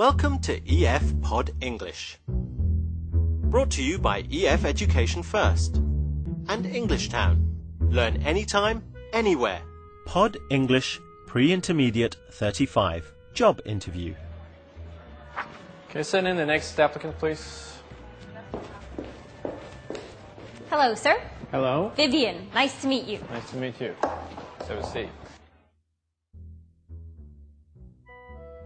Welcome to EF Pod English. Brought to you by EF Education First and Englishtown. Learn anytime, anywhere. Pod English Pre-Intermediate 35. Job interview. Okay, send in the next applicant, please. Hello, sir. Hello. Vivian, nice to meet you. Nice to meet you. Let's have a seat.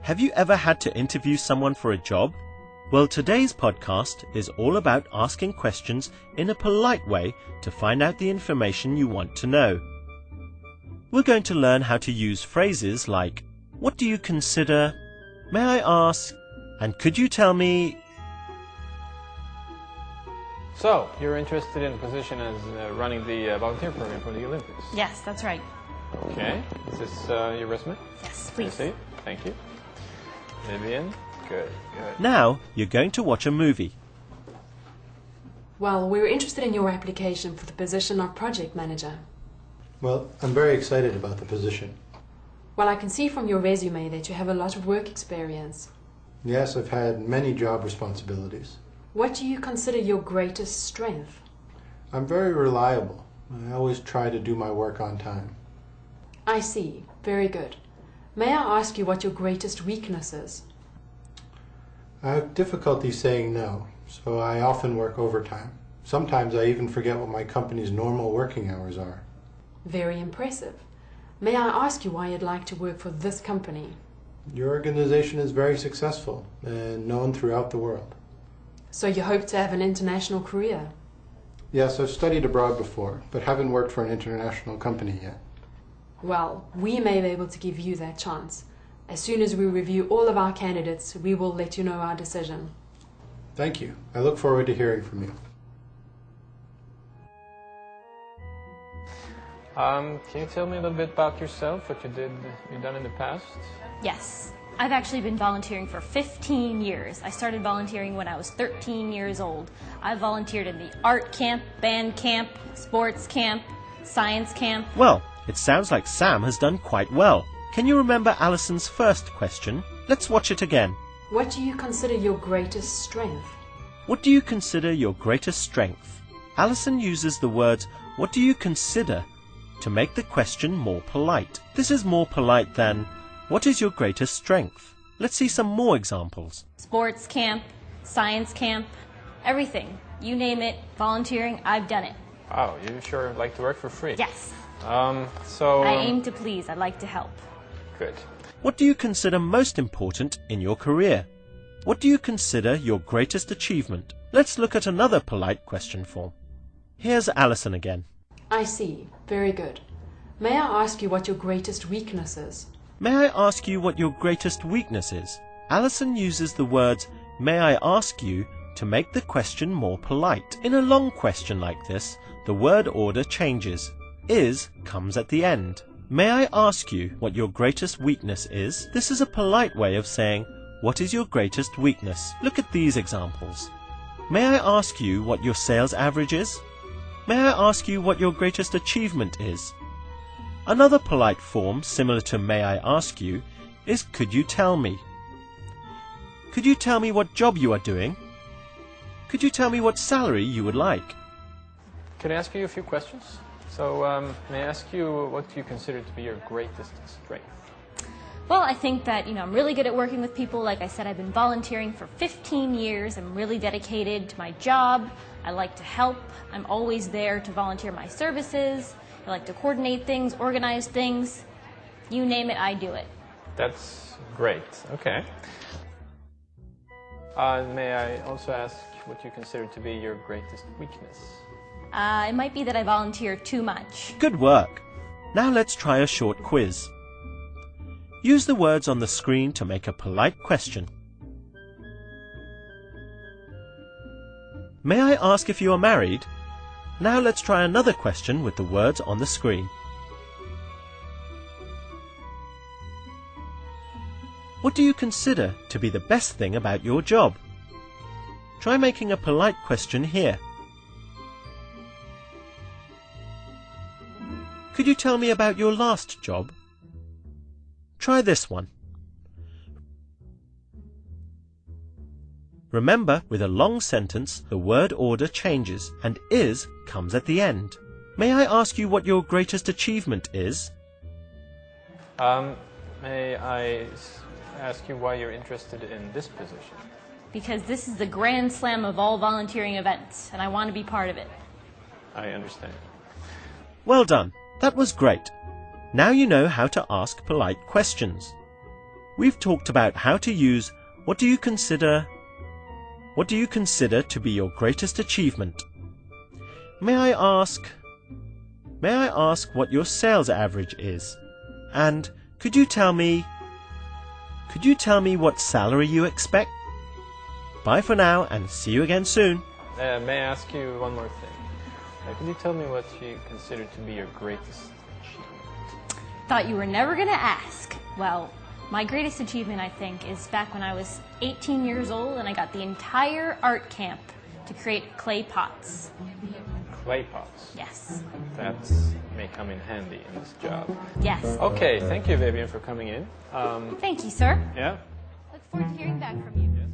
Have you ever had to interview someone for a job? Well, today's podcast is all about asking questions in a polite way to find out the information you want to know. We're going to learn how to use phrases like, what do you consider? May I ask? And could you tell me? So, you're interested in a position as running the volunteer program for the Olympics? Yes, that's right. Okay. Is this your resume? Yes, please. See? Thank you. Vivian? Good. Now you're going to watch a movie. Well, we were interested in your application for the position of project manager. Well, I'm very excited about the position. Well, I can see from your resume that you have a lot of work experience. Yes, I've had many job responsibilities. What do you consider your greatest strength? I'm very reliable. I always try to do my work on time. I see. Very good. May I ask you what your greatest weakness is? I have difficulty saying no, so I often work overtime. Sometimes I even forget what my company's normal working hours are. Very impressive. May I ask you why you'd like to work for this company? Your organization is very successful and known throughout the world. So you hope to have an international career? Yes, I've studied abroad before, but haven't worked for an international company yet. Well, we may be able to give you that chance. As soon as we review all of our candidates, we will let you know our decision. Thank you. I look forward to hearing from you. Can you tell me a little bit about yourself, what you've done in the past? Yes. I've actually been volunteering for 15 years. I started volunteering when I was 13 years old. I volunteered in the art camp, band camp, sports camp, science camp. Well, it sounds like Sam has done quite well. Can you remember Alison's first question? Let's watch it again. What do you consider your greatest strength? What do you consider your greatest strength? Alison uses the words, what do you consider, to make the question more polite. This is more polite than, what is your greatest strength? Let's see some more examples. Sports camp, science camp, everything. You name it, volunteering, I've done it. Wow, you sure like to work for free. Yes. I aim to please. I'd like to help. Good. What do you consider most important in your career? What do you consider your greatest achievement? Let's look at another polite question form. Here's Alison again. I see. Very good. May I ask you what your greatest weakness is? May I ask you what your greatest weakness is? Alison uses the words, may I ask you, to make the question more polite. In a long question like this, the word order changes. Is comes at the end. May I ask you what your greatest weakness is? This is a polite way of saying, what is your greatest weakness? Look at these examples. May I ask you what your sales average is? May I ask you what your greatest achievement is? Another polite form similar to may I ask you is could you tell me? Could you tell me what job you are doing? Could you tell me what salary you would like? Can I ask you a few questions? So, may I ask you what you consider to be your greatest strength? Well, I think that, I'm really good at working with people. Like I said, I've been volunteering for 15 years. I'm really dedicated to my job. I like to help. I'm always there to volunteer my services. I like to coordinate things, organize things. You name it, I do it. That's great. Okay. May I also ask what you consider to be your greatest weakness? It might be that I volunteer too much. Good work. Now let's try a short quiz. Use the words on the screen to make a polite question. May I ask if you are married? Now let's try another question with the words on the screen. What do you consider to be the best thing about your job? Try making a polite question here. Could you tell me about your last job? Try this one. Remember, with a long sentence, the word order changes and is comes at the end. May I ask you what your greatest achievement is? May I ask you why you're interested in this position? Because this is the grand slam of all volunteering events, and I want to be part of it. I understand. Well done. That was great. Now you know how to ask polite questions. We've talked about how to use what do you consider to be your greatest achievement? May I ask what your sales average is? And could you tell me what salary you expect? Bye for now and see you again soon. May I ask you one more thing? Could you tell me what you consider to be your greatest achievement? Thought you were never going to ask. Well, my greatest achievement, I think, is back when I was 18 years old and I got the entire art camp to create clay pots. Clay pots? Yes. That may come in handy in this job. Yes. Okay, thank you, Vivian, for coming in. Thank you, sir. Yeah? Look forward to hearing back from you. Yes.